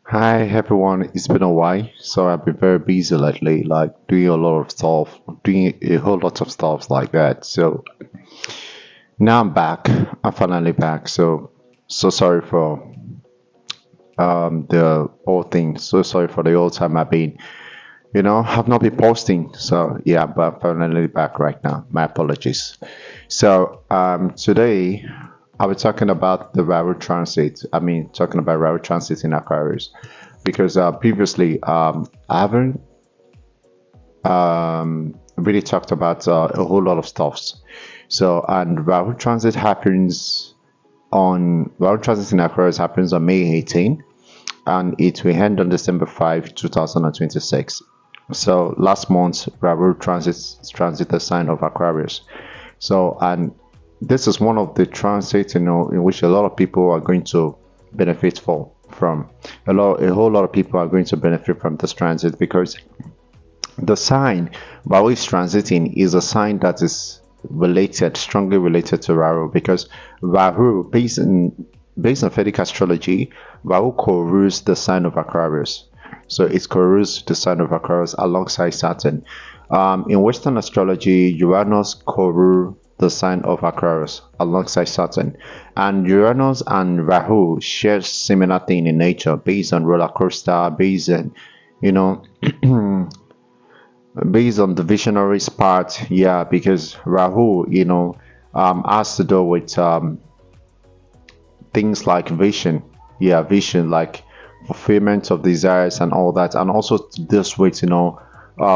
Hi everyone, it's been a while, so I've been very busy lately, like doing a lot of stuff, doing a whole lot of stuff like that. So now I'm back. I'm finally back. So sorry for the whole thing. So sorry for the whole time I've been, have not been posting. So yeah, but I'm finally back right now. My apologies. So today I was talking about the Rahu transit. I mean, talking about Rahu transit in Aquarius because previously I haven't really talked about a whole lot of stuffs. So, and Rahu transit in Aquarius happens on May 18, and it will end on December 5, 2026. So last month, Rahu transit the sign of Aquarius. So, and this is one of the transits, in which a lot of people are going to benefit from. A whole lot of people are going to benefit from this transit because the sign Rahu is transiting is a sign that is strongly related to Rahu, because Rahu, based on Vedic astrology, Rahu co-rules the sign of Aquarius. So it co-rules the sign of Aquarius alongside Saturn. In Western astrology, Uranus co-rule the sign of Aquarius alongside Saturn, and Uranus and Rahu share similar thing in nature, based on roller coaster, you know based on the visionaries part. Yeah, because Rahu, has to do with things like vision. Yeah, vision, like fulfillment of desires and all that, and also this with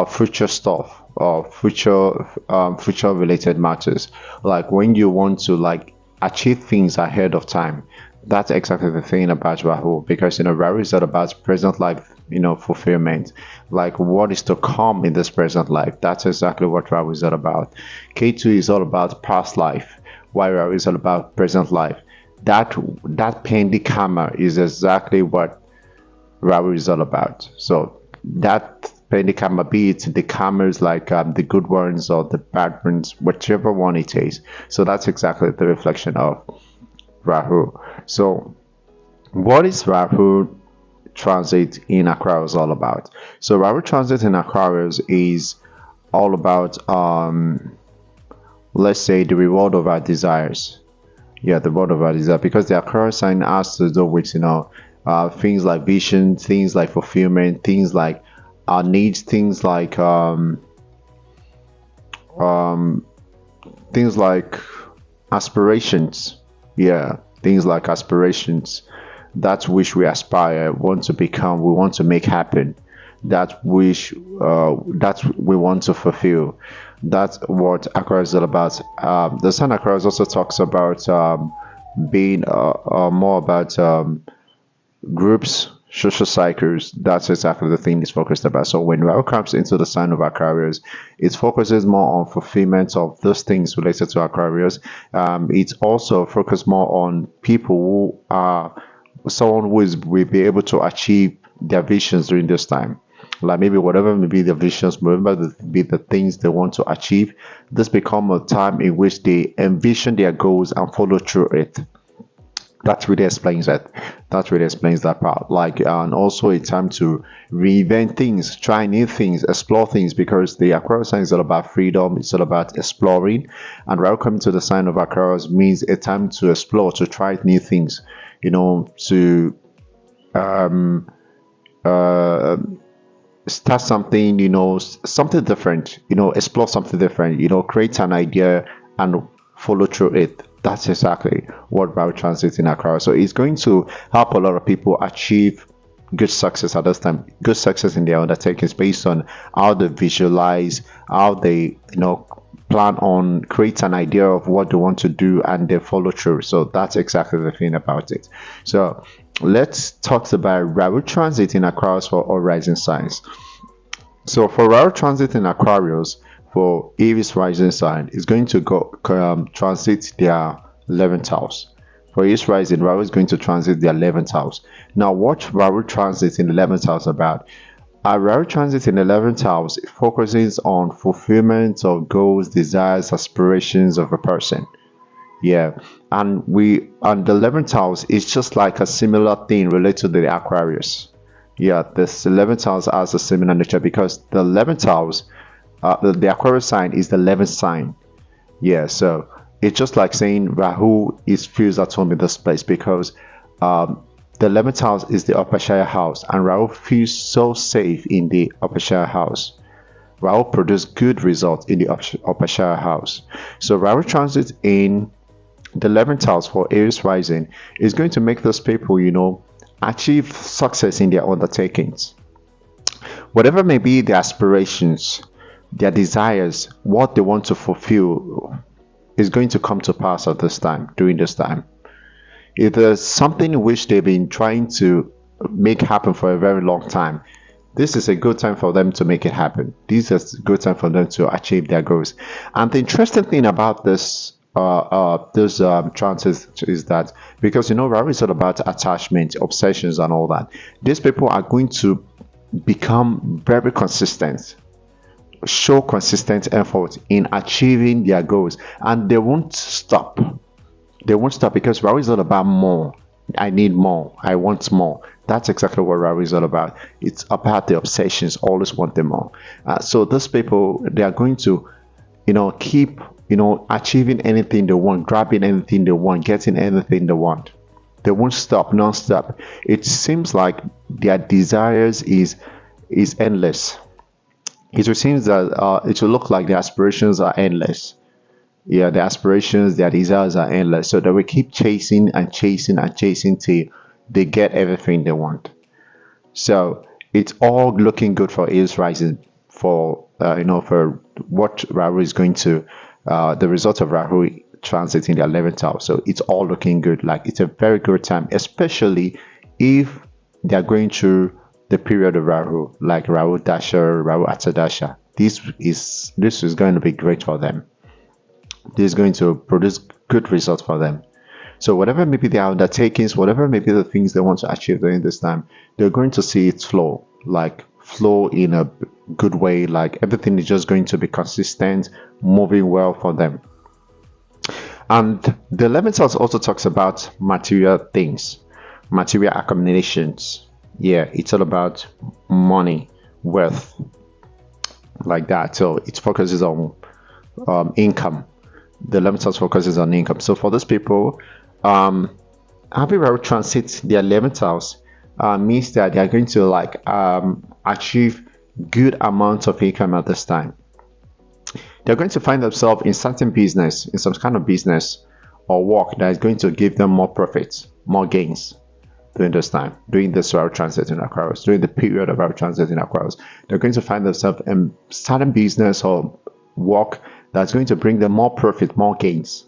future stuff, or future related matters, like when you want to like achieve things ahead of time. That's exactly the thing about Rahu, because Rahu is all about present life, fulfillment, like what is to come in this present life. That's exactly what Rahu is all about. K2 is all about past life, while Rahu is all about present life. That Pendikama is exactly what Rahu is all about. So that Pendikama, be it the karmas, like the good ones or the bad ones, whichever one it is. So that's exactly the reflection of Rahu. So what is Rahu transit in Aquarius all about? So Rahu transit in Aquarius is all about, let's say, the reward of our desires. Yeah, the reward of our desire, because the Aquarius sign has to do with things like vision, things like fulfillment, things like our needs, um things like aspirations. Yeah, things like aspirations, that which we aspire, want to become, we want to make happen, that we want to fulfill. That's what Aquarius is all about. The Sun Aquarius also talks about being more about groups, social cycles. That's exactly the thing it's focused about. So when Rahu comes into the sign of Aquarius, it focuses more on fulfillment of those things related to Aquarius. It also focuses more on people who are someone will be able to achieve their visions during this time. Like maybe whatever may be their visions, whatever be the things they want to achieve, this become a time in which they envision their goals and follow through it. That really explains it. That really explains that part. Like, and also a time to reinvent things, try new things, explore things, because the Aquarius sign is all about freedom. It's all about exploring, and welcome to the sign of Aquarius means a time to explore, to try new things. To um uh start something, something different. Explore something different. Create an idea and follow through it. That's exactly what Rahu transit in Aquarius. So it's going to help a lot of people achieve good success at this time. Good success in their undertakings, based on how they visualize, how they plan on, create an idea of what they want to do, and they follow through. So that's exactly the thing about it. So let's talk about Rahu transit in Aquarius for all rising signs. So for Rahu transit in Aquarius, for Aries rising sign, is going to go transit their 11th house. For Aries rising, Rahu is going to transit their 11th house. Now, what Rahu transit in the 11th house about? Rahu transit in the 11th house focuses on fulfillment of goals, desires, aspirations of a person. Yeah, and the 11th house is just like a similar thing related to the Aquarius. Yeah, this 11th house has a similar nature because the 11th house, the Aquarius sign is the 11th sign. Yeah, so it's just like saying Rahu is feels at home in this place because um, the 11th house is the upper share house, and Rahu feels so safe in the upper share house. Rahu produced good results in the upper share house. So Rahu transit in the 11th house for Aries rising is going to make those people, achieve success in their undertakings. Whatever may be their aspirations, their desires, what they want to fulfill is going to come to pass at this time, during this time. If there's something which they've been trying to make happen for a very long time, this is a good time for them to make it happen. This is a good time for them to achieve their goals. And the interesting thing about this transits is that because Rahu is all about attachment, obsessions, and all that. These people are going to become very consistent, show consistent effort in achieving their goals, and they won't stop. They won't stop because Rahu is all about more. I need more. I want more. That's exactly what Rahu is all about. It's about the obsessions, always want them more. So those people, they are going to, keep, achieving anything they want, grabbing anything they want, getting anything they want. They won't stop, non-stop. It seems like their desires is endless. It will seem that it will look like the aspirations are endless. Yeah, the aspirations, their desires are endless. So they will keep chasing and chasing and chasing till they get everything they want. So it's all looking good for Aries rising for for what Rahu is going to the result of Rahu transit in the 11th house. So it's all looking good. Like it's a very good time, especially if they're going through the period of Rahu, like Rahu Dasha, Rahu Atadasha. This is going to be great for them. This is going to produce good results for them. So whatever may be their undertakings, whatever may be the things they want to achieve during this time, they're going to see it flow in a good way. Like everything is just going to be consistent, moving well for them. And the 11th house also talks about material things, material accumulations. Yeah, it's all about money, wealth, like that. So it focuses on income. The 11th house focuses on income. So for those people, having Rahu transit the 11th house means that they are going to achieve good amounts of income at this time. They're going to find themselves in certain business, in some kind of business or work that is going to give them more profits, more gains during this time, during this Rahu transit in Aquarius, during the period of Rahu transit in Aquarius. They're going to find themselves in certain business or work that's going to bring them more profit, more gains,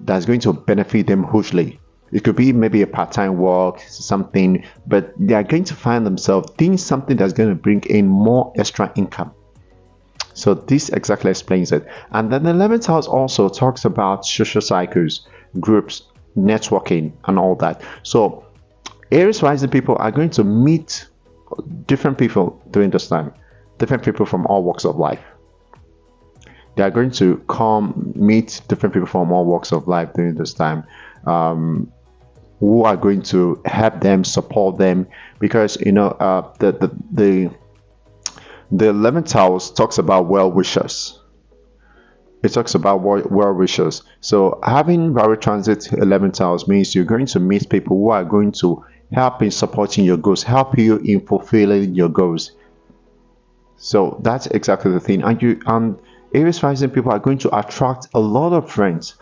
that's going to benefit them hugely. It could be maybe a part-time work, something, but they are going to find themselves doing something that's going to bring in more extra income. So this exactly explains it. And then the 11th house also talks about social cycles, groups, networking, and all that. So Aries rising people are going to meet different people during this time, different people from all walks of life. They are going to come meet different people from all walks of life during this time, who are going to help them, support them, because the 11th house talks about well wishers. It talks about well wishers. So having Rahu transit 11th house means you're going to meet people who are going to help in supporting your goals, help you in fulfilling your goals. So that's exactly the thing. And Aries rising people are going to attract a lot of friends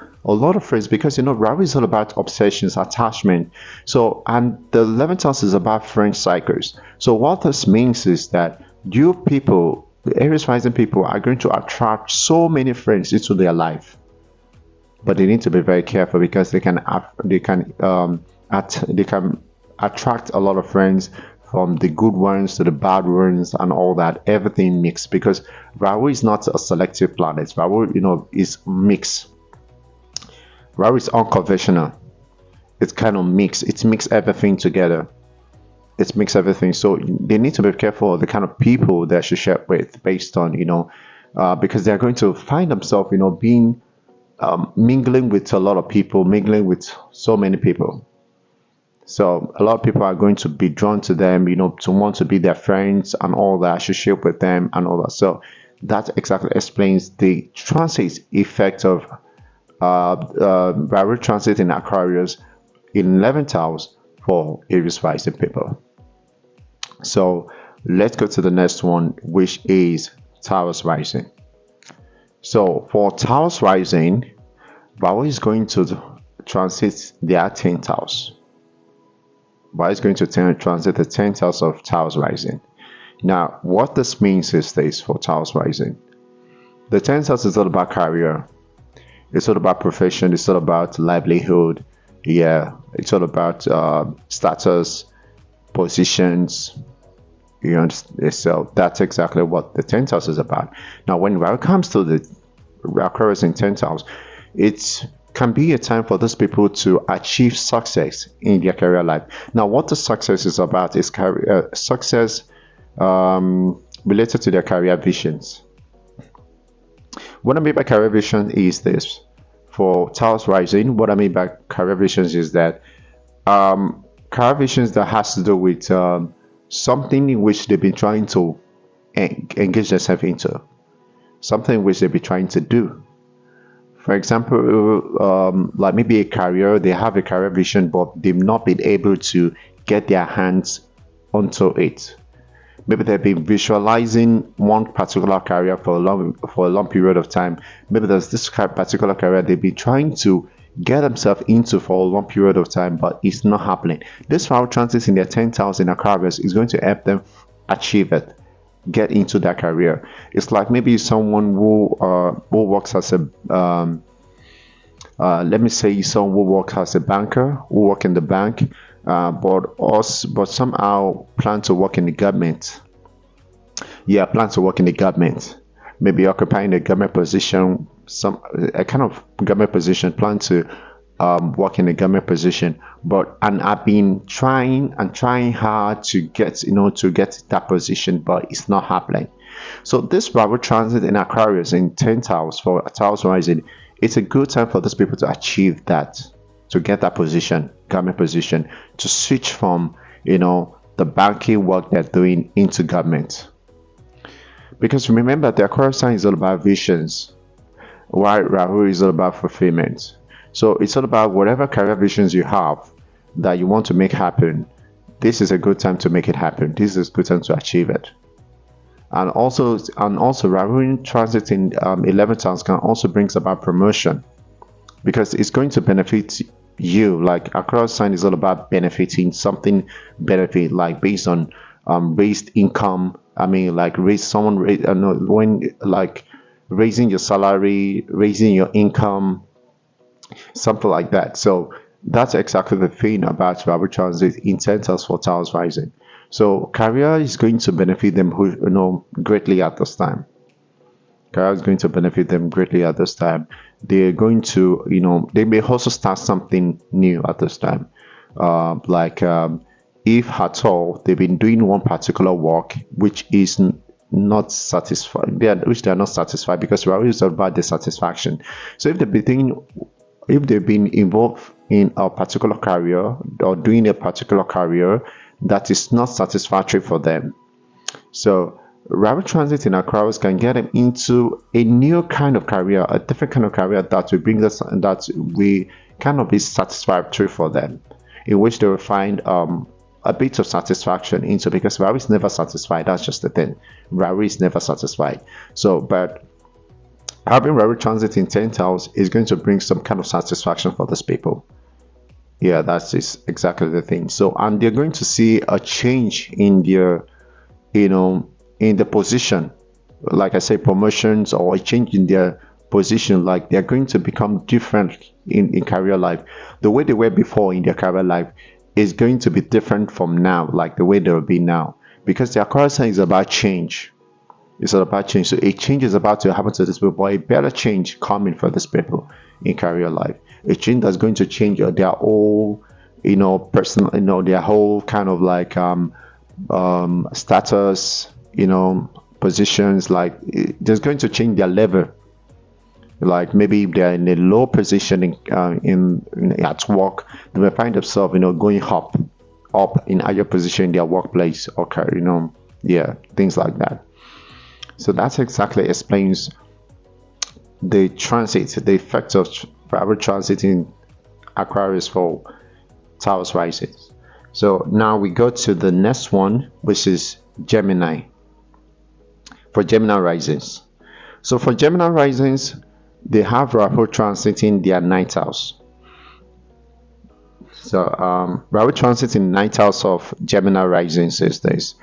because Rahu is all about obsessions, attachment. So, and the 11th house is about friend cycles. So what this means is that you people, the Aries rising people, are going to attract so many friends into their life, but they need to be very careful because they can attract a lot of friends, from the good ones to the bad ones and all that, everything mixed, because Rahu is not a selective planet. Rahu, is mixed. Rahu is unconventional. It's kind of mixed. It's mixed everything together. It's mixed everything. So they need to be careful of the kind of people they should share with, based on, because they're going to find themselves, being mingling with a lot of people, mingling with so many people. So a lot of people are going to be drawn to them, to want to be their friends and all that, associate with them and all that. So that exactly explains the transit effect of Rahu transit in Aquarius in 11th house for Aries rising people. So let's go to the next one, which is Taurus rising. So for Taurus rising, Rahu is going to transit their 10th house. Rahu is going to transit the 10th house of Taurus rising. Now, what this means is this for Taurus rising. The 10th house is all about career. It's all about profession. It's all about livelihood. Yeah, it's all about status, positions. You understand? So that's exactly what the 10th house is about. Now, when it comes to the Aquarius in 10th house, it can be a time for those people to achieve success in their career life. Now, what the success is about is success related to their career visions. What I mean by career vision is this. For Taurus rising, what I mean by career visions is that career visions that has to do with something in which they've been trying to engage themselves into, something which they've been trying to do. For example, like maybe a career, they have a career vision, but they've not been able to get their hands onto it. Maybe they've been visualizing one particular career for a long period of time. Maybe there's this particular career they've been trying to get themselves into for a long period of time, but it's not happening. This Rahu transit in their 10th house in Aquarius is going to help them achieve it, get into that career. It's like maybe someone who works as a let me say someone who works as a banker, who work in the bank, but somehow plan to work in the government. Yeah, plan to work in the government. Maybe occupying a government position, a kind of government position. Plan to work in a government position, and I've been trying hard to get that position, but it's not happening. So this Rahu transit in Aquarius in 10th house for Taurus rising, it's a good time for those people to achieve that, to get that position, government position, to switch from the banking work they're doing into government. Because remember, the Aquarius sign is all about visions, while Rahu is all about fulfillment. So it's all about whatever career visions you have that you want to make happen. This is a good time to make it happen. This is a good time to achieve it. And also Rahu in transit in 11th house can also brings about promotion, because it's going to benefit you. Like Aquarius sign is all about benefiting something, like based on raised income. I mean, like raising your salary, raising your income, something like that. So that's exactly the thing about Rahu transit in 10th house for Taurus rising. So career is going to benefit them greatly at this time. Career is going to benefit them greatly at this time. They're going to, they may also start something new at this time. If at all they've been doing one particular work which is not satisfied, which they're not satisfied, because Rahu is about the satisfaction. So if they've been involved in a particular career or doing a particular career that is not satisfactory for them, so Rahu transit in Aquarius can get them into a new kind of career, a different kind of career that will bring us, that we cannot be satisfactory for them, in which they will find a bit of satisfaction into, because Rahu is never satisfied. That's just the thing. Rahu is never satisfied. So, but having Rahu transit in 10th house is going to bring some kind of satisfaction for these people. Yeah, that's exactly the thing. So, and they're going to see a change in their, in the position, like I say, promotions, or a change in their position. Like they're going to become different in career life. The way they were before in their career life is going to be different from now, like the way they will be now, because the Aquarius sign is about change. It's all about change. So a change is about to happen to this people, but a better change coming for this people in career life. A change that's going to change their whole, personal, their whole kind of like status, positions. Like there's going to change their level. Like maybe if they're in a low position in at work, they may find themselves, going up in higher position in their workplace. Okay, yeah, things like that. So that exactly explains the transit, the effect of Rahu transit in Aquarius for Taurus risings. So now we go to the next one, which is Gemini. For Gemini risings. So for Gemini risings, they have Rahu transiting their ninth house. So Rahu transit in ninth house of Gemini risings is this.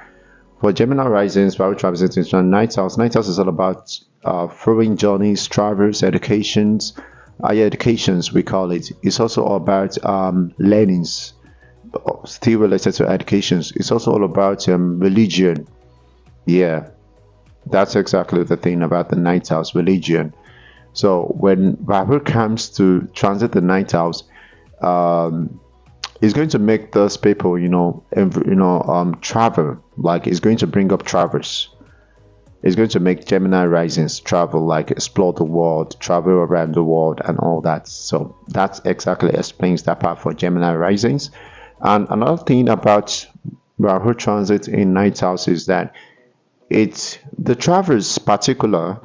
For Gemini risings, Rahu transit in ninth house. Ninth house is all about foreign journeys, travels, educations, higher educations we call it. It's also all about learnings, still related to educations. It's also all about religion. Yeah, that's exactly the thing about the ninth house, religion. So when Rahu comes to transit the ninth house, it's going to make those people, travel. Like it's going to bring up travels. It's going to make Gemini risings travel, like explore the world, travel around the world, and all that. So that exactly explains that part for Gemini risings. And another thing about Rahu transit in ninth house is that it's the travels particular.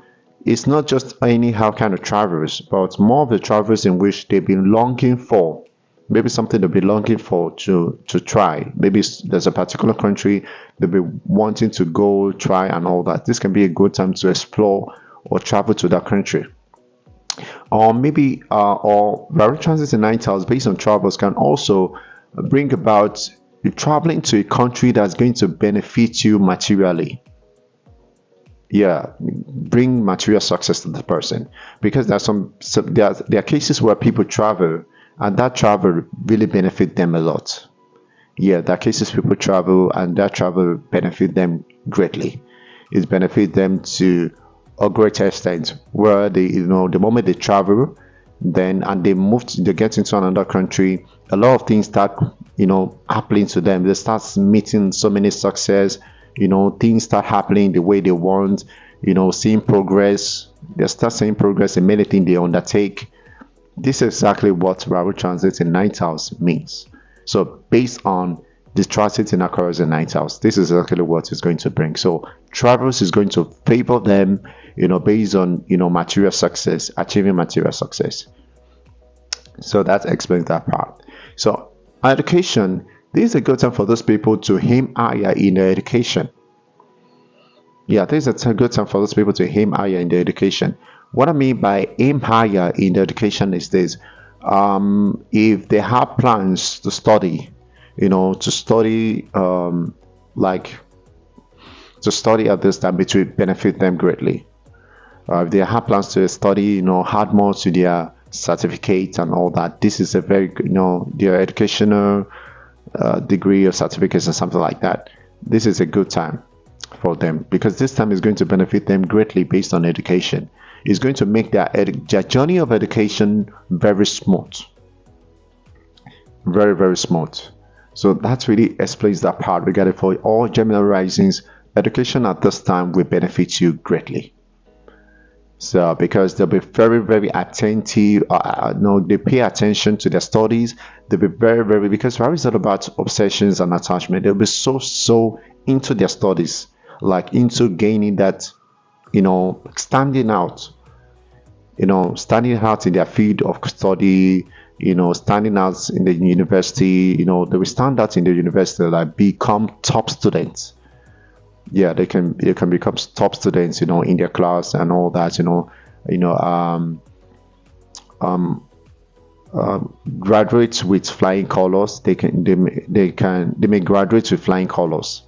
It's not just anyhow kind of travels, but more of the travels in which they've been longing for. Maybe something they'll be longing for to try. Maybe there's a particular country they'll be wanting to go try and all that. This can be a good time to explore or travel to that country. Or maybe or Rahu transit in ninth house based on travels can also bring about you traveling to a country that's going to benefit you materially. Yeah, bring material success to the person, because there's there are cases where people travel and that travel really benefit them a lot. Yeah, there are cases people travel and that travel benefit them greatly. It benefit them to a great extent where they, the moment they travel, then and they get into another country, a lot of things start, happening to them. They start meeting so many success, things start happening the way they want, seeing progress. They start seeing progress in many things they undertake. This is exactly what Rahu transit in ninth house means. So based on the transit in Aquarius in ninth house, this is exactly what it's going to bring. So travels is going to favor them, based on material success, achieving material success. So that explains that part. So education, this is a good time for those people to aim higher in their education. Yeah, this is a good time for those people to aim higher in their education. What I mean by aim higher in their education is this: if they have plans to study, to study, like to study at this time, it will benefit them greatly. If they have plans to study, add more to their certificates and all that, this is a very good, their educational degree or certificates or something like that. This is a good time for them, because this time is going to benefit them greatly based on education. It's going to make their journey of education very smooth, very, very smooth. So that really explains that part. Regarding for all Gemini risings, education at this time will benefit you greatly. So because they'll be very, very attentive, they pay attention to their studies. They'll be very, very, because Rahu is not about obsessions and attachment. They'll be so into their studies, like into gaining that, standing out, standing out in their field of study, standing out in the university, they will stand out in the university, like become top students. Yeah, they can become top students, in their class and all that, graduates with flying colors. They may graduate with flying colors.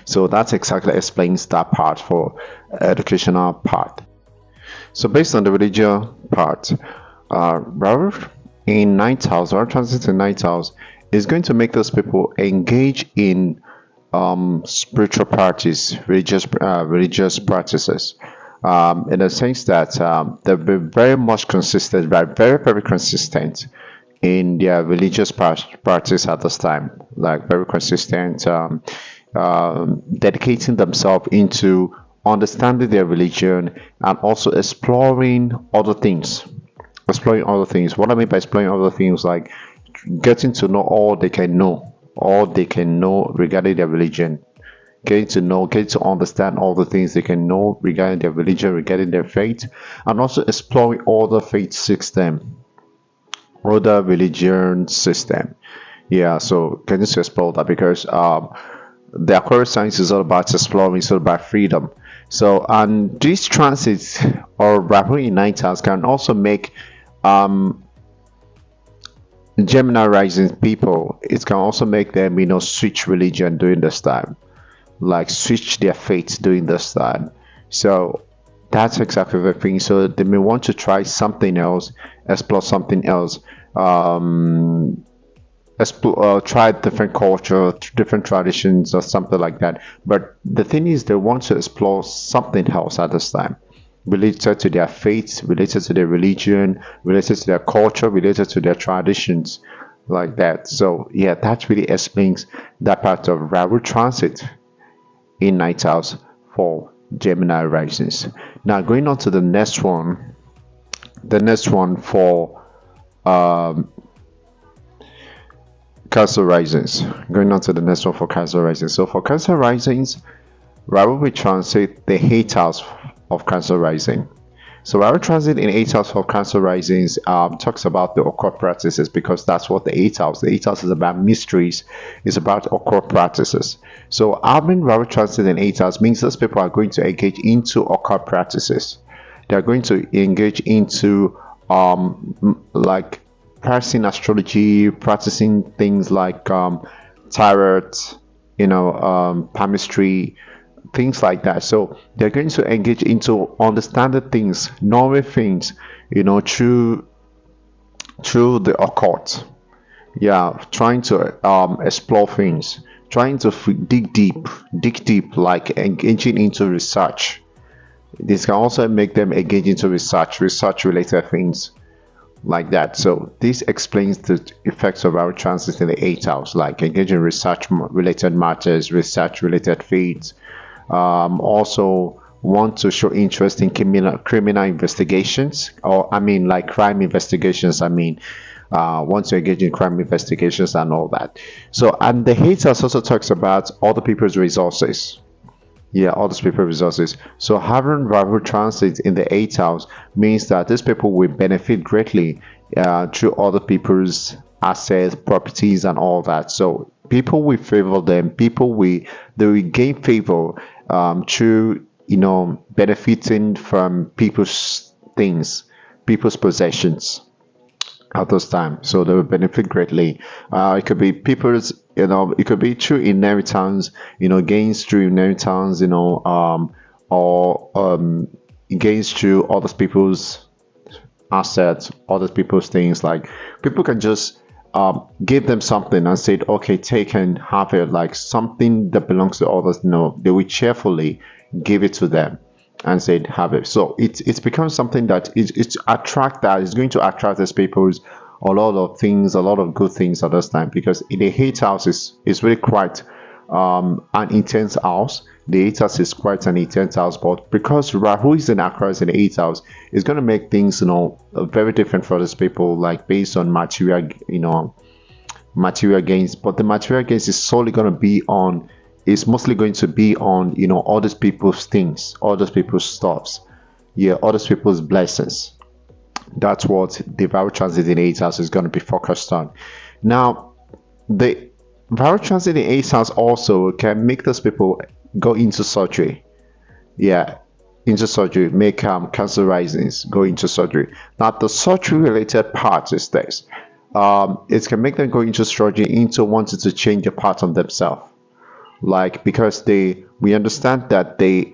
So that exactly explains that part for educational part. So based on the religious part, Rahu in ninth house, or transit in ninth house, is going to make those people engage in spiritual practice, religious practices, in the sense that they'll be very much consistent, very, very consistent in their religious practice at this time, like very consistent, dedicating themselves into understanding their religion, and also exploring other things. Exploring other things. What I mean by exploring other things, like getting to know all they can know regarding their religion, getting to understand all the things they can know regarding their religion, regarding their faith, and also exploring other faith system, other religion system. Yeah, so getting to explore that because the Aquarius science is all about exploring, it's all about freedom. So, and these transits or Rahu in ninth house can also make um, Gemini rising people. It can also make them, switch religion during this time, like switch their faith during this time. So that's exactly the thing. So they may want to try something else, explore something else. Um, try different culture, different traditions, or something like that. But the thing is, they want to explore something else at this time, related to their faith, related to their religion, related to their culture, related to their traditions, like that. So yeah, that really explains that part of Rahu transit in ninth house for Gemini risings. Now going on to the next one for um, Cancer risings. Going on to the next one for Cancer risings. So for Cancer risings, Rahu will transit the 8th house of Cancer rising. So Rahu transit in 8th house for Cancer risings talks about the occult practices because that's what the 8th house. The 8th house is about mysteries. It's about occult practices. So having Rahu transit in 8th house means those people are going to engage into occult practices. They are going to engage into like practicing astrology, practicing things like tarot, palmistry, things like that. So they're going to engage into understanding things, knowing things, through the occult. Yeah, trying to explore things, trying to dig deep, like engaging into research. This can also make them engage into research related things like that. So this explains the effects of our transits in the 8th house, like engaging in research related matters, research related fields. Also want to show interest in criminal investigations, or I mean like crime investigations. Want to engage in crime investigations and all that. So, and the 8th house also talks about other people's resources. Yeah, all these people resources. So having Rahu transit in the 8th house means that these people will benefit greatly through other people's assets, properties, and all that. So people will favor them. They will gain favor through benefiting from people's things, people's possessions at this time. So they will benefit greatly. It could be people's, it could be through inheritance, gains through inheritance, or gains through other people's assets, other people's things. Like people can just give them something and say, okay, take and have it, like something that belongs to others. No, they will cheerfully give it to them and said have it. So it's become something that it's going to attract these people's a lot of things, a lot of good things at this time, because in the 8th house is really quite an intense house. The 8th house is quite an intense house, but because Rahu is in Aquarius in the 8th house, it's going to make things very different for these people, like based on material gains. But the material gains is solely going to be on, is mostly going to be on all these people's things, all those people's stuffs, yeah, all those people's blessings. That's what the Rahu transit in 8th house is going to be focused on. Now the Rahu transit in 8th house also can make those people go into surgery. Yeah, into surgery, make Cancer risings go into surgery. Now the surgery related part is this. It can make them go into surgery, into wanting to change a part of themselves, like because we understand that the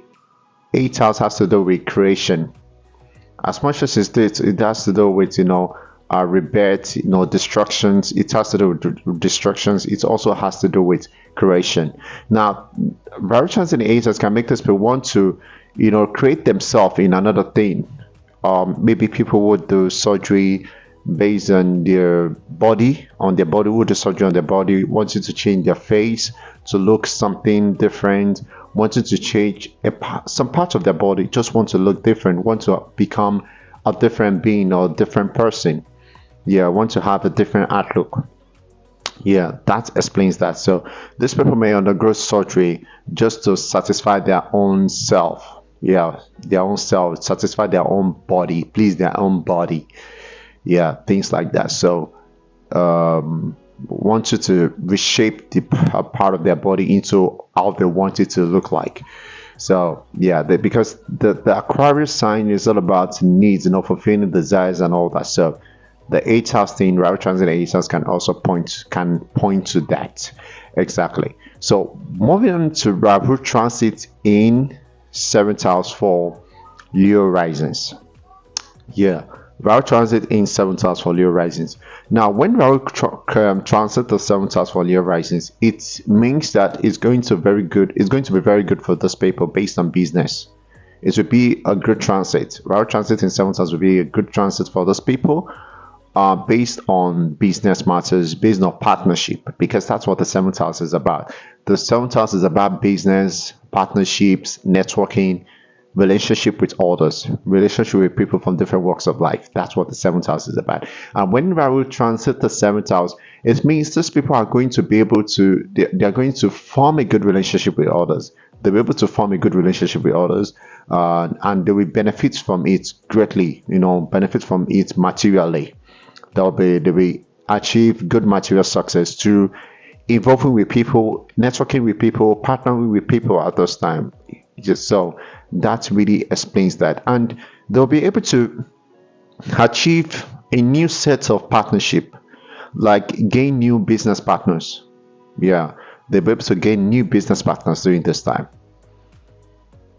8th house has to do with creation. As much as it has to do with rebirth, destructions. It has to do with destructions. It also has to do with creation. Now variations in the 8th house can make this people want to create themselves in another thing. Maybe people would do surgery based on their body, would do surgery on their body, wanting to change their face to look something different, wanting to change some parts of their body, just want to look different, want to become a different being or a different person. Yeah, want to have a different outlook. Yeah, that explains that. So these people may undergo surgery just to satisfy their own self. Yeah, their own self, satisfy their own body, please their own body. Yeah, things like that. So want you to reshape the part of their body into how they want it to look like. So yeah, because the Aquarius sign is all about needs, fulfilling desires and all that. So the eighth house thing, Rahu transit the eighth house can also point to that exactly. So moving on to Rahu transit in seventh house for Leo risings. Yeah, Rahu transit in seventh house for Leo risings. Now, when Rahu transit the seventh house for Leo risings, it means that it's going to be very good for those people based on business. It would be a good transit. Rahu transit in seventh house would be a good transit for those people based on business matters, based on partnership, because that's what the seventh house is about. The seventh house is about business, partnerships, networking, relationship with others, relationship with people from different walks of life. That's what the seventh house is about. And when Rahu transit the seventh house, it means these people are going to be able to, they're going to form a good relationship with others. They'll be able to form a good relationship with others, and they will benefit from it greatly, benefit from it materially. They will achieve good material success through involving with people, networking with people, partnering with people at this time. Just so that really explains that, and they'll be able to achieve a new set of partnership, like gain new business partners. Yeah, they'll be able to gain new business partners during this time.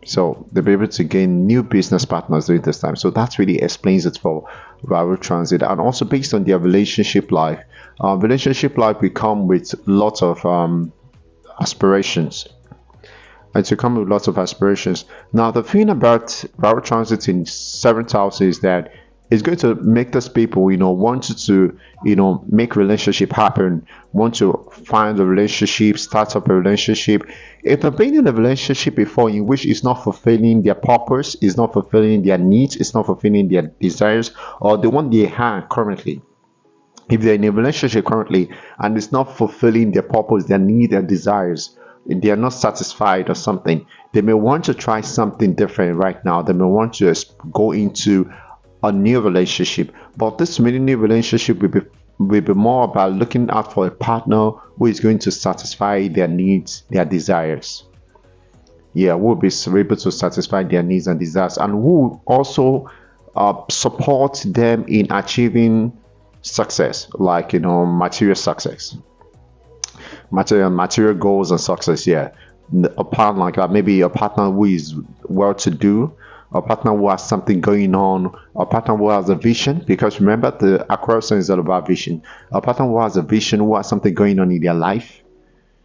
So they'll be able to gain new business partners during this time. So that really explains it for Rahu transit, and also based on their relationship life. Relationship life will come with lots of aspirations. And to come with lots of aspirations. Now, the thing about Rahu transit in seventh house is that it's going to make those people, want to, make relationship happen, want to find a relationship, start up a relationship. If they've been in a relationship before in which it's not fulfilling their purpose, it's not fulfilling their needs, it's not fulfilling their desires, or the one they have currently, if they're in a relationship currently and it's not fulfilling their purpose, their need, their desires, they are not satisfied or something, they may want to try something different right now. They may want to go into a new relationship, but this new relationship will be more about looking out for a partner who is going to satisfy their needs, their desires. Yeah, who will be able to satisfy their needs and desires, and who will also support them in achieving success, like material success, material goals and success. Yeah, a partner like that, maybe a partner who is well to do, a partner who has something going on, a partner who has a vision, because remember the Aquarius is all about vision. A partner who has a vision, who has something going on in their life.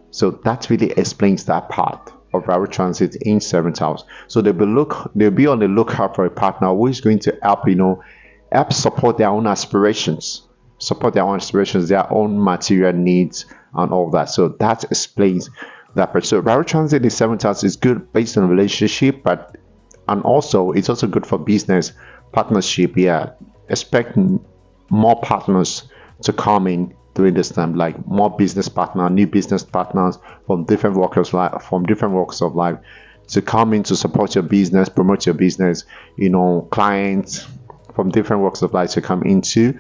So that really explains that part of Rahu transit in seventh house. So they'll be on the lookout for a partner who is going to help support their own aspirations, their own material needs and all that. So that explains that part. So Rahu transit in seventh house is good based on relationship, and also it's also good for business partnership. Yeah, expect more partners to come in during this time, like more business partner, new business partners from different walks of life to come in to support your business, promote your business. Clients from different walks of life to come into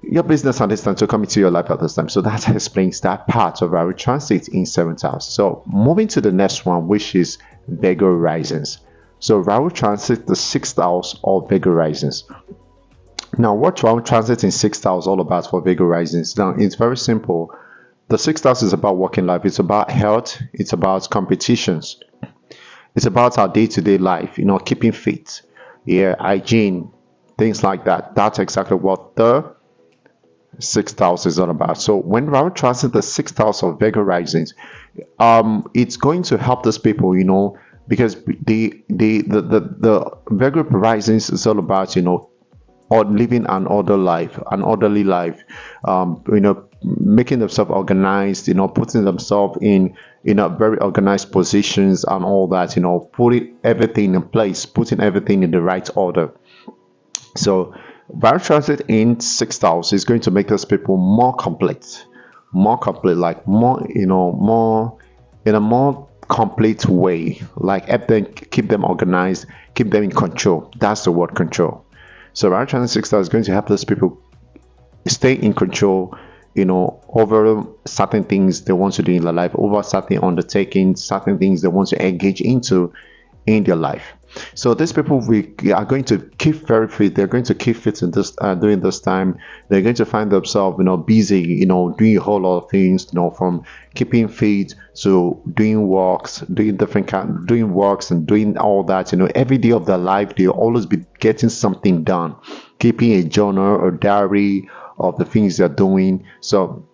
your business at this time, to come into your life at this time. So that explains that part of our transit in seventh house. So moving to the next one, which is Virgo risings. So Rahu transit the sixth house of Virgo risings. Now, what Rahu transit in sixth house all about for Virgo risings? Now, it's very simple. The sixth house is about working life. It's about health. It's about competitions. It's about our day-to-day life. Keeping fit, hygiene, things like that. That's exactly what the sixth house is all about. So when Rahu transit the sixth house of Virgo risings, it's going to help those people, because the Virgo risings is all about or living an orderly life, making themselves organized, putting themselves in very organized positions and all that, putting everything in place, putting everything in the right order. So Virgo transit in sixth house is going to make those people more complete, like more, more in a more complete way, like help them, keep them organized, keep them in control. That's the word, control. So Virgo transit sixth house is going to help those people stay in control, over certain things they want to do in their life, over certain undertakings, certain things they want to engage into in their life. So these people, we are going to keep very fit. They're going to keep fit in this during this time. They're going to find themselves, busy, doing a whole lot of things, from keeping fit to doing works, doing works and doing all that. Every day of their life, they'll always be getting something done, keeping a journal or diary of the things they're doing. So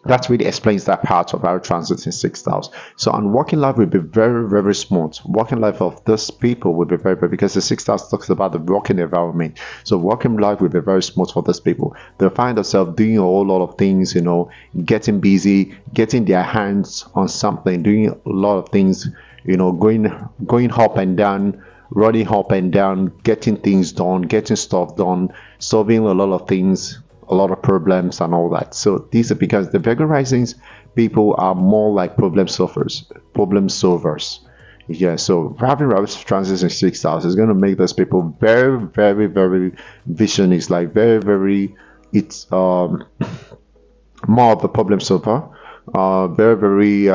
that really explains that part of our transit in sixth house. So, and working life will be very, very smooth. Working life of these people will be very, very, because the sixth house talks about the working environment. So, working life will be very smooth for these people. They'll find themselves doing a whole lot of things, getting busy, getting their hands on something, doing a lot of things, going up and down, running up and down, getting things done, getting stuff done, solving a lot of things, a lot of problems and all that. So these are because the Virgo risings people are more like problem solvers. Yeah, so having Rahu transits in sixth house is going to make those people very, very, very visionaries, like very, very, it's more of a problem solver, very, very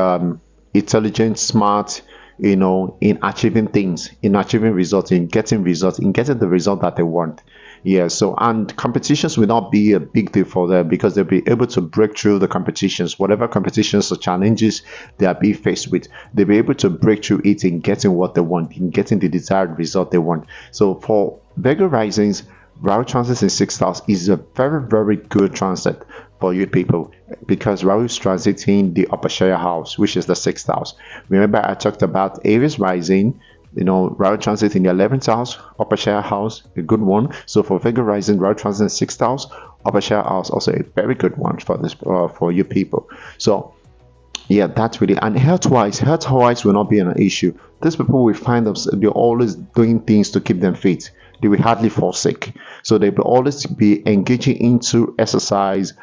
intelligent, smart, in achieving things, in achieving results, in getting the result that they want. Yeah, so, and competitions will not be a big deal for them because they'll be able to break through the competitions, whatever competitions or challenges they are being faced with. They'll be able to break through it in getting what they want, in getting the desired result they want. So for Virgo risings, Rahu transit in sixth house is a very, very good transit for you people, because Rahu is transiting the Upper house, which is the sixth house. Remember, I talked about Aries rising, Rahu transit in the 11th house, Upper house, a good one. So for Virgo rising, Rahu transit in 6th house, Upper house, also a very good one for this for you people. So yeah, that's really, and health-wise will not be an issue. These people will find themselves, they're always doing things to keep them fit. They will hardly fall sick. So they will always be engaging into exercise,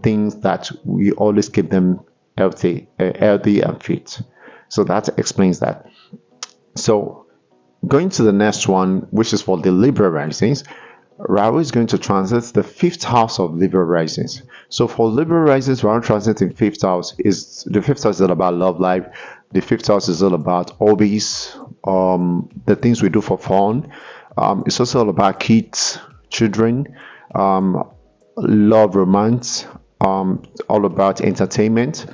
things that we always keep them healthy and fit. So that explains that. So going to the next one, which is for the Libra risings, Rahu is going to transit the 5th house of Libra risings. So for Libra risings, Rahu transit in 5th house is all about love life. The 5th house is all about hobbies, the things we do for fun. It's also all about kids, children, love, romance, all about entertainment.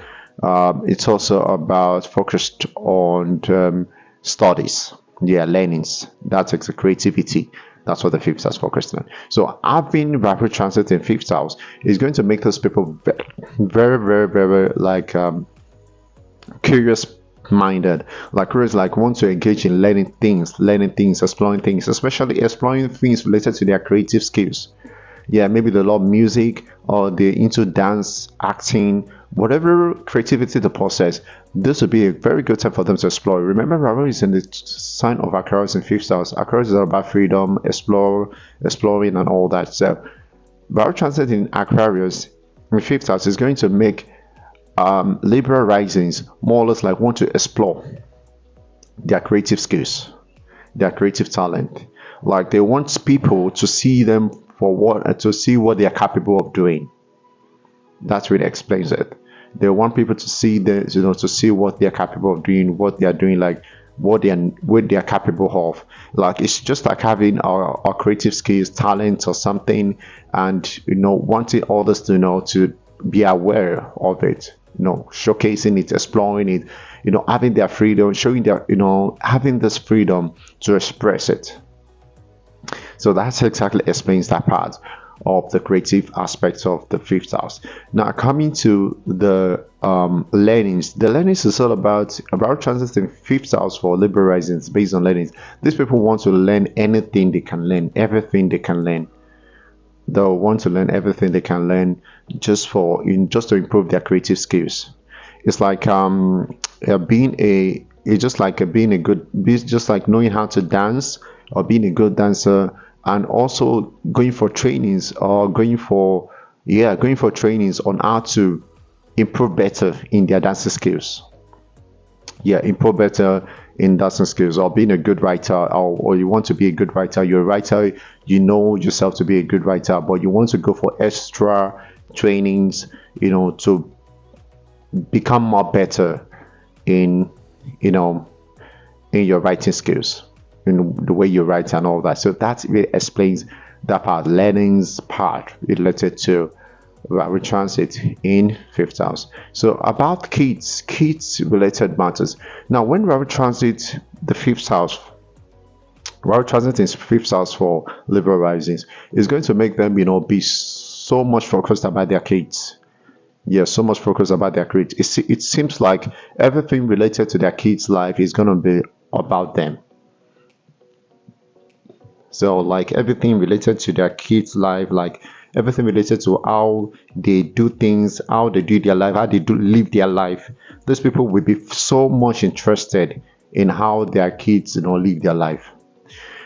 It's also about focused on studies, learnings. That's creativity. That's what the 5th house focused on. So having Rahu transit in 5th house is going to make those people very, very, very like curious minded, like want to engage in learning things, exploring things, especially exploring things related to their creative skills. Yeah, maybe they love music or they're into dance, acting, whatever creativity they possess. This would be a very good time for them to explore. Remember, Rahu is in the sign of Aquarius in 5th house. Aquarius is about freedom, exploring and all that. So Rahu transit in Aquarius in 5th house is going to make Libra risings more or less like want to explore their creative skills, their creative talent. Like they want people to see them for what they are capable of doing. That really explains it. They want people to see to see what they are capable of doing, what they are doing, like what they are capable of. Like it's just like having our creative skills, talent or something, and wanting others to be aware of it, showcasing it, exploring it, having their freedom, showing their having this freedom to express it. So that exactly explains that part. of the creative aspects of the fifth house. Now, coming to the learnings, the learnings is all about transits in fifth house for liberal risings based on learnings. These people want to learn anything they can learn, everything they can learn. They'll want to learn everything they can learn just to improve their creative skills. It's like being a it's just like being a good, it's just like knowing how to dance or being a good dancer, and also going for trainings or going for trainings on how to improve better in their dancing skills. Improve better in dancing skills, or being a good writer, or you want to be a good writer. You're a writer, you know yourself to be a good writer, but you want to go for extra trainings, to become more better in in your writing skills, in the way you write and all that. So that really explains that part, learnings part related to Rahu transit in fifth house. So about kids related matters. Now, when Rahu transit the fifth house, Rahu transit in fifth house for liberal risings is going to make them, be so much focused about their kids. So much focus about their kids. It seems like everything related to their kids' life is going to be about them. So, like, everything related to their kids' life, like everything related to how they do things, how they do their life, how they do live their life, these people will be so much interested in how their kids, live their life.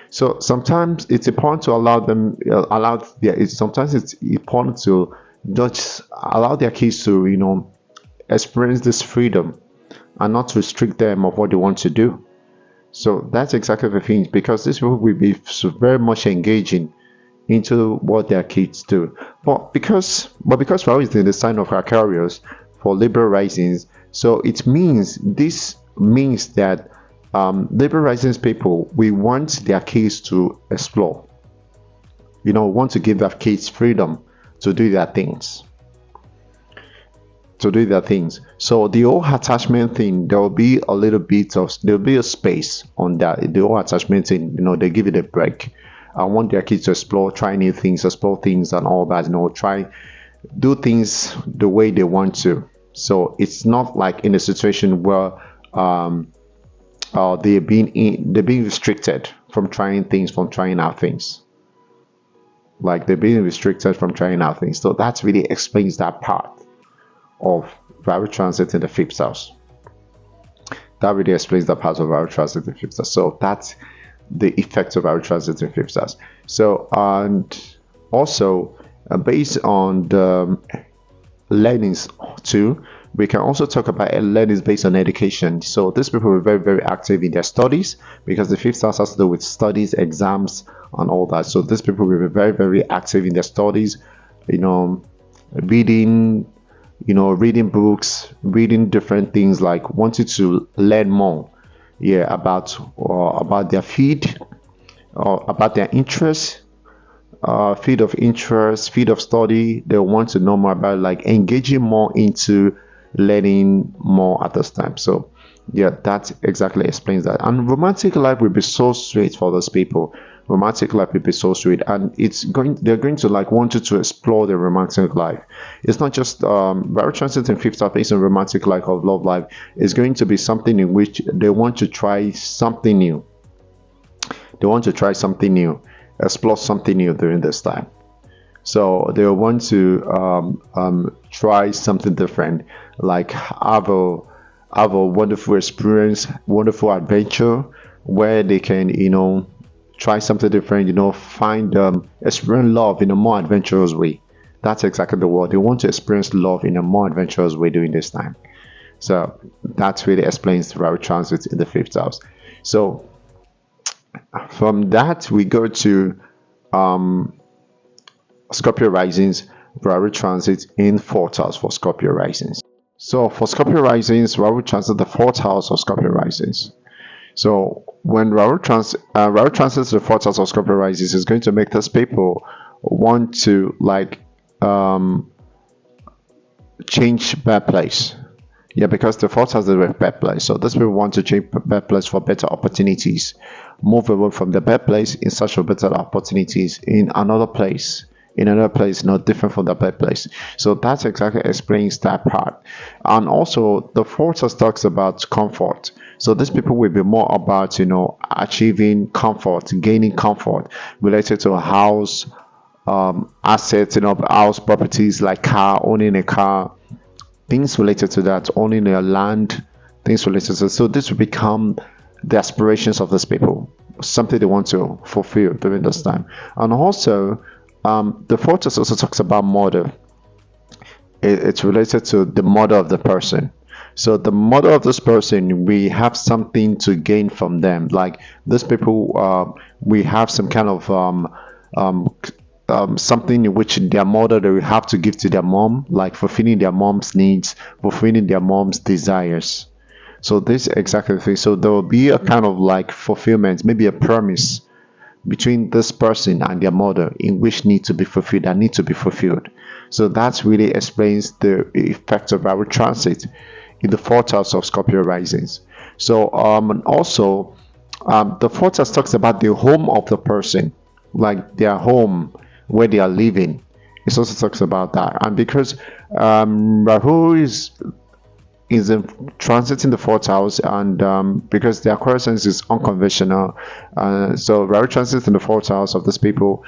So sometimes it's important to sometimes it's important to just allow their kids to experience this freedom and not restrict them of what they want to do. So that's exactly the thing, because this will be very much engaging into what their kids do. But because Rahu is in the sign of Aquarius for liberal risings, so this means that liberal risings people, we want their kids to explore. Want to give their kids freedom to do their things. So the whole attachment thing, there'll be a space on that. The whole attachment thing, they give it a break. I want their kids to explore things and all that, do things the way they want to. So it's not like in a situation where they're being restricted from trying out things. Like they're being restricted from trying out things. So that really explains that part of Rahu transit in the fifth house. That really explains the part of Rahu transit in the fifth house. So that's the effect of Rahu transit in the fifth house. So, and also based on the learnings too, we can also talk about learnings based on education. So these people were very, very active in their studies, because the fifth house has to do with studies, exams, and all that. So these people will be very, very active in their studies, reading books, reading different things, like wanting to learn more, about their field, or about their interest, field of interest, field of study. They want to know more about, like, engaging more into learning more at this time. So that exactly explains that. And romantic life will be so sweet for those people. Romantic life will be so sweet, and they're going to want you to explore their romantic life. It's not just Rahu transit in fifth house based on romantic life or love life. It's going to be something in which they want to try something new. Explore something new during this time. So they want to try something different, like have a wonderful experience, wonderful adventure, where they can try something different, experience love in a more adventurous way. That's exactly the word. They want to experience love in a more adventurous way during this time. So that really explains the Rahu transit in the fifth house. So from that, we go to Scorpio risings, Rahu transit in fourth house for Scorpio risings. So for Scorpio risings, Rahu transit the fourth house of Scorpio risings. So when Rahu transits the fourth house of Scorpio risings, is going to make those people want to change bad place. Because the fourth house is a bad place. So those people want to change bad place for better opportunities. Move away from the bad place in search of better opportunities in another place, in another place, not different from that place. So that exactly explains that part. And also the fourth house talks about comfort. So these people will be more about, achieving comfort, gaining comfort related to a house, assets, house properties like car, owning a car, things related to that, owning a land, things related to. So this will become the aspirations of these people, something they want to fulfill during this time. And also, the fourth also talks about model. It's related to the model of the person. So the model of this person, we have something to gain from them. Like these people, we have some kind of um, something in which their mother they will have to give to their mom, like fulfilling their mom's needs, fulfilling their mom's desires. So this is exactly the thing. So there will be a kind of like fulfillment, maybe a promise between this person and their mother in which need to be fulfilled and need to be fulfilled. So that really explains the effect of our transit in the fourth house of Scorpio risings. So and also the fourth house talks about the home of the person, like their home where they are living. It also talks about that. And because Rahu is in transit in the fourth house, and because the Aquarius is unconventional, so Rahu transit in the fourth house of these people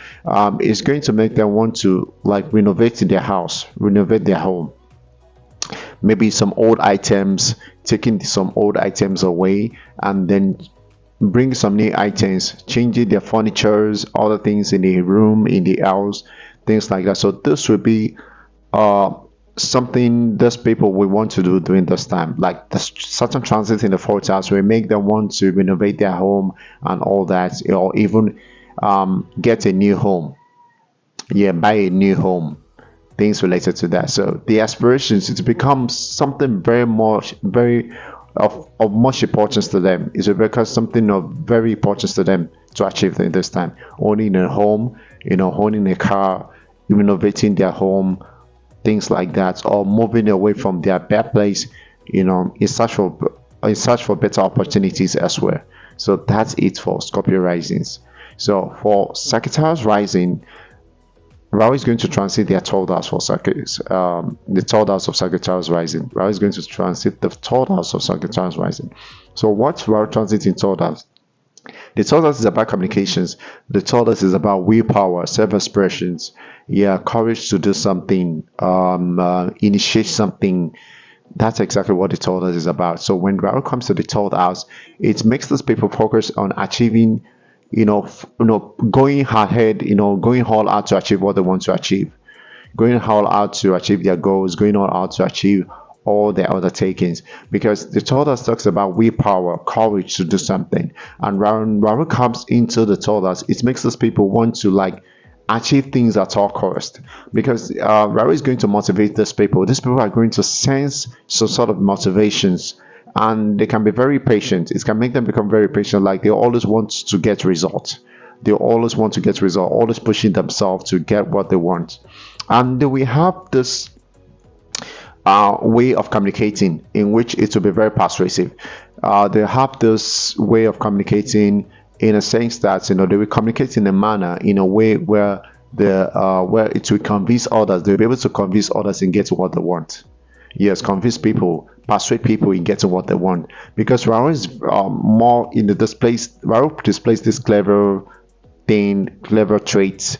is going to make them want to like renovate their house, renovate their home. Maybe some old items, taking some old items away, and then bring some new items, changing their furnitures, other things in the room, in the house, things like that. So this would be uh something those people will want to do during this time. Like the certain transit in the fourth house will make them want to renovate their home and all that, or even get a new home. Yeah, buy a new home, things related to that. So the aspirations to become something very of much importance to them is because something of very importance to them to achieve in this time. Owning a home, owning a car, renovating their home, things like that, or moving away from their bad place, in search for better opportunities elsewhere. So that's it for Scorpio risings. So for Sagittarius rising, Rahu is going to transit their third house for Sagittarius, the third house of Sagittarius rising. Rahu is going to transit the third house of Sagittarius rising. So what's Rahu transit in third house? The third house is about communications. The third house is about willpower, self-expressions, yeah, courage to do something, initiate something. That's exactly what the third house is about. So when Rahu comes to the third house, it makes those people focus on achieving, going ahead, going all out to achieve what they want to achieve, going all out to achieve their goals, going all out to achieve all their undertakings. Because the third house talks about willpower, courage to do something. And when Rahu comes into the third house, it makes those people want to like achieve things at all cost, because Rahu is going to motivate these people. These people are going to sense some sort of motivations, and they can be very patient. It can make them become very patient, like they always want to get results. They always want to get results, always pushing themselves to get what they want. And we have this way of communicating in which it will be very persuasive. They have this way of communicating in a sense that they will communicate in a manner, in a way where where it will convince others. They'll be able to convince others in getting what they want. Yes, convince people, persuade people in getting what they want. Because Rahu is more in the displays. Rahu displays this clever thing, clever traits,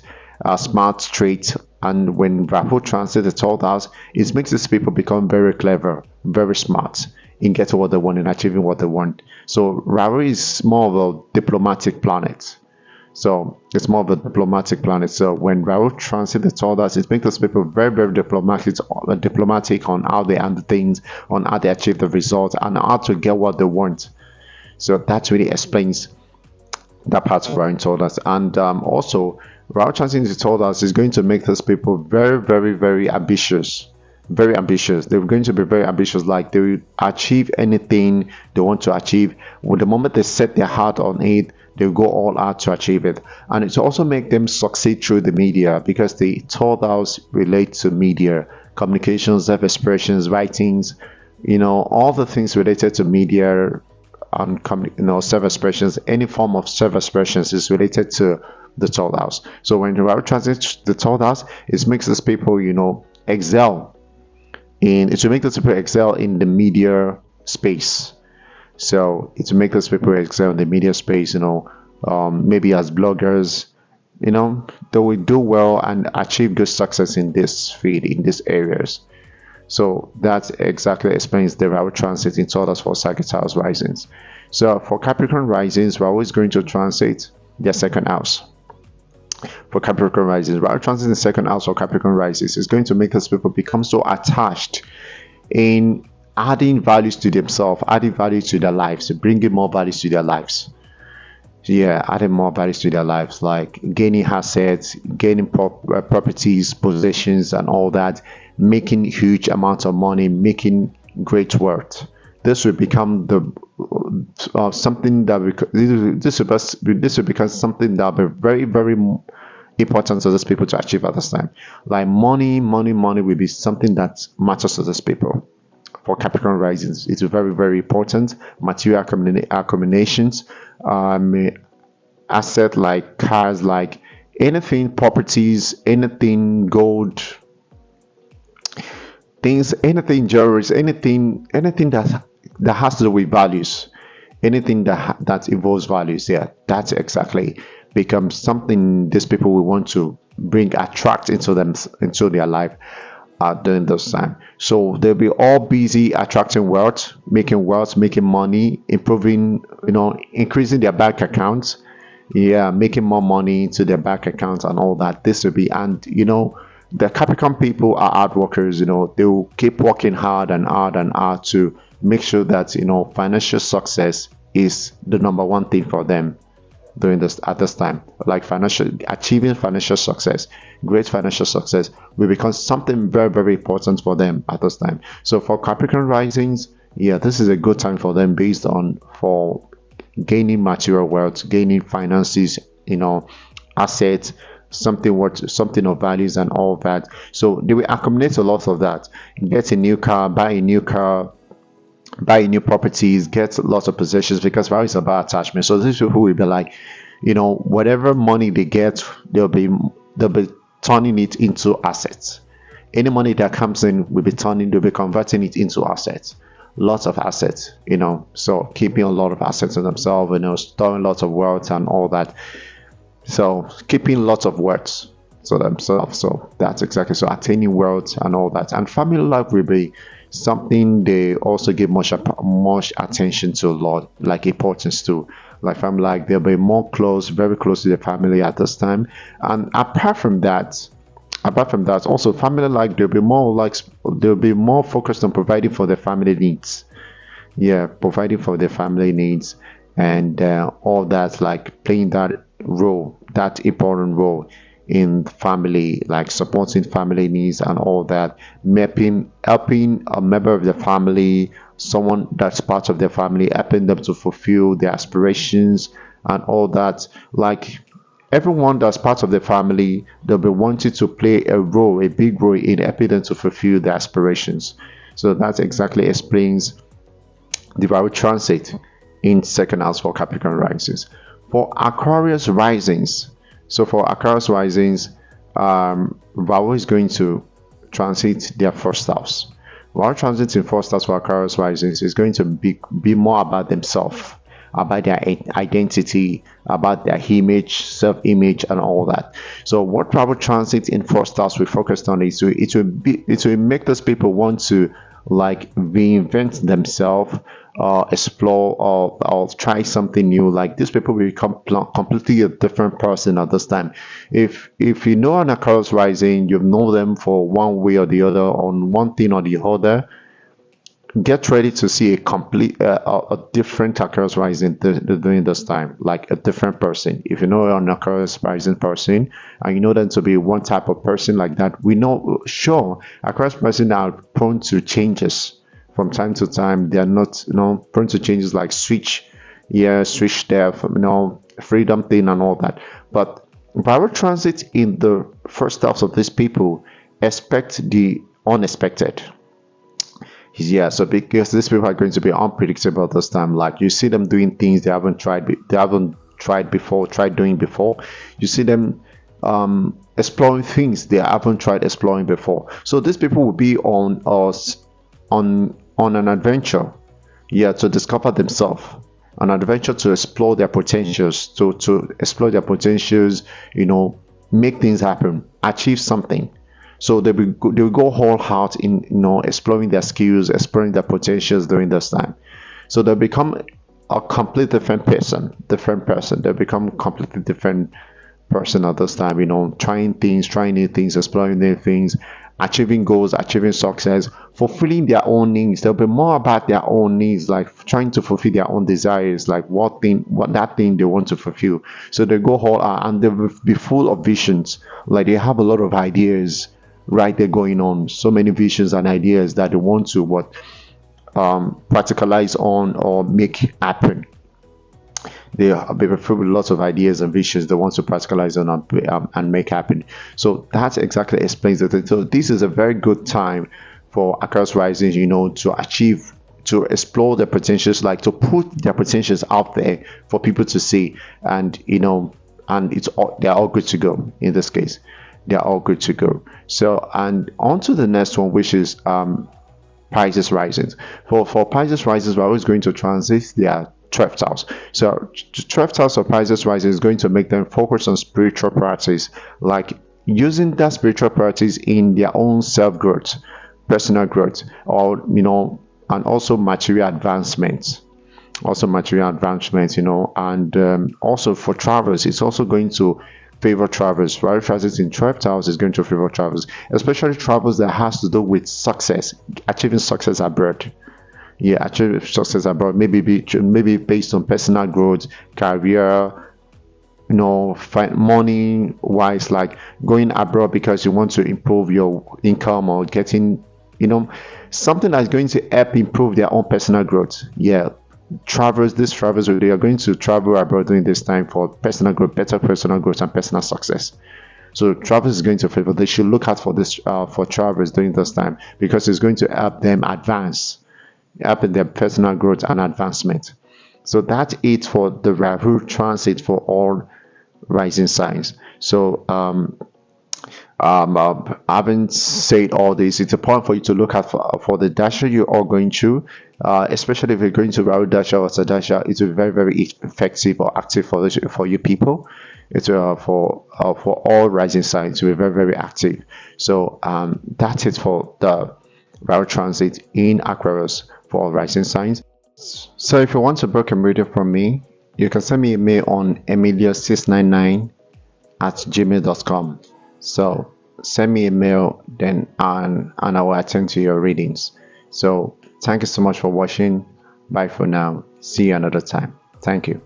smart traits. And when Rahu transits the third house, it makes these people become very clever, very smart in getting what they want and achieving what they want. So Rahu is more of a diplomatic planet. So it's more of a diplomatic planet. So when Rahu transits the third house, it makes those people very, very diplomatic on how they handle things, on how they achieve the result, and how to get what they want. So that really explains that part of Rahu told us. And also Rahu transiting to third house is going to make those people very, very, very ambitious. Very ambitious. They're going to be very ambitious. Like they will achieve anything they want to achieve. With the moment they set their heart on it, they'll go all out to achieve it. And it also make them succeed through the media, because the third house relates to media, communications, self-expressions, writings, all the things related to media and self-expressions. Any form of self-expressions is related to the third house. So when the Rahu transits the third house, it makes these people, excel it will make those people excel in the media space. So it will make those people excel in the media space, maybe as bloggers, they will do well and achieve good success in this field, in these areas. So that exactly explains the Rahu transit in total for Sagittarius risings. So for Capricorn risings, we're always going to transit their second house. For Capricorn risings, Rahu transit in the second house for Capricorn risings is going to make those people become so attached in adding values to themselves, adding value to their lives, bringing more values to their lives. Yeah, adding more values to their lives, like gaining assets, gaining properties, possessions, and all that, making huge amounts of money, making great wealth. This will become the something that this will become something that will be very, very important to these people to achieve at this time. Like money will be something that matters to these people. For Capricorn risings, it's very, very important. Material accumulations, asset like cars, like anything, properties, anything, gold, things, anything, jewelry, anything that has to do with values, anything that involves values. Yeah, that's exactly becomes something these people will want to attract into their life during this time. So they'll be all busy attracting wealth, making money, improving, increasing their bank accounts. Yeah, making more money into their bank accounts and all that. This will be, and the Capricorn people are hard workers. They will keep working hard and hard and hard to make sure that financial success is the number one thing for them during at this time. Like achieving financial success, great financial success will become something very, very important for them at this time. So for Capricorn risings, yeah, this is a good time for them for gaining material wealth, gaining finances, assets, something of values and all that. So they will accumulate a lot of that, get a new car, buy a new new properties, get lots of possessions, because Rahu is about attachment. So these people will be like, whatever money they get, they'll be turning it into assets. Any money that comes in they'll be converting it into assets. Lots of assets, so keeping a lot of assets in themselves, storing lots of wealth and all that. So keeping lots of wealth to themselves. So that's exactly, so attaining wealth and all that. And family life will be something they also give much attention to, a lot, like importance to. Like family life, they'll be very close to the family at this time. And apart from that, also family life, they'll be more focused on providing for their family needs. Yeah, providing for their family needs and all that, like playing that important role in family, like supporting family needs and all that, helping a member of the family, someone that's part of their family, helping them to fulfill their aspirations and all that. Like everyone that's part of the family, they'll be wanting to play a big role in helping them to fulfill their aspirations. So that exactly explains the Rahu transit in second house for Capricorn risings. For Aquarius risings, Rahu is going to transit their first house. Rahu transit in first house for Aquarius risings is going to be more about themselves, about their identity, about their image, self-image, and all that. So what Rahu transit in first house we focused on is it will make those people want to like reinvent themselves, explore or try something new. Like these people will become completely a different person at this time. If you know an Aquarius rising, you know them for one way or the other, on one thing or the other, get ready to see a different Aquarius rising during this time, like a different person. If you know an Aquarius rising person and you know them to be one type of person like that, we know, sure, Aquarius person are prone to changes from time to time. They are not, prone to changes, like switch their, freedom thing and all that. But Rahu transit in the first house of these people, expect the unexpected. Yeah, so because these people are going to be unpredictable this time, like you see them doing things they haven't tried doing before. You see them exploring things they haven't tried exploring before. So these people will be on us on an adventure, yeah, to discover themselves, an adventure to explore their potentials, to explore their potentials, make things happen, achieve something. So they will go whole heart in exploring their skills, exploring their potentials during this time. So they become a complete different person. They become completely different person at this time, trying new things, exploring new things, achieving goals, achieving success, fulfilling their own needs. They'll be more about their own needs, like trying to fulfill their own desires, like what that thing they want to fulfill. So they go whole out and they'll be full of visions. Like they have a lot of ideas right there going on, so many visions and ideas that they want to practicalize on or make happen. They are filled with lots of ideas and visions they want to practicalize on and make happen. So that exactly explains it. So this is a very good time for Aquarius rising, to achieve, to explore their potentials, like to put their potentials out there for people to see, and they're all good to go. In this case, they're all good to go. So, and on to the next one, which is Pisces rising. For Pisces rising, we're always going to transit their 12th house. So 12th house of Pisces rising is going to make them focus on spiritual practice, like using that spiritual practice in their own self-growth, personal growth, or and also material advancement. And also for travelers, it's also going to favor travelers. Rahu transit in 12th house is going to favor travelers, especially travels that has to do with success, achieving success abroad. Yeah, achieving success abroad, maybe based on personal growth, career, money wise, like going abroad because you want to improve your income, or getting something that's going to help improve their own personal growth. Yeah, these travelers, they are going to travel abroad during this time for personal growth, better personal growth and personal success. So travel is going to favor. They should look out for this for travelers during this time, because it's going to help them advance, help in their personal growth and advancement. So that's it for the Rahu transit for all rising signs. So having said all this, it's important for you to look out for the dasha you're all going through, especially if you're going to Rahu dasha or Sadasha. It's very, very effective or active for you people. It's for all rising signs to be very, very active. So that's it for the Rahu transit in Aquarius for all rising signs. So if you want to book a reading from me, you can send me a mail on emilio699@gmail.com. So send me a mail then, and I will attend to your readings. So thank you so much for watching. Bye for now. See you another time. Thank you.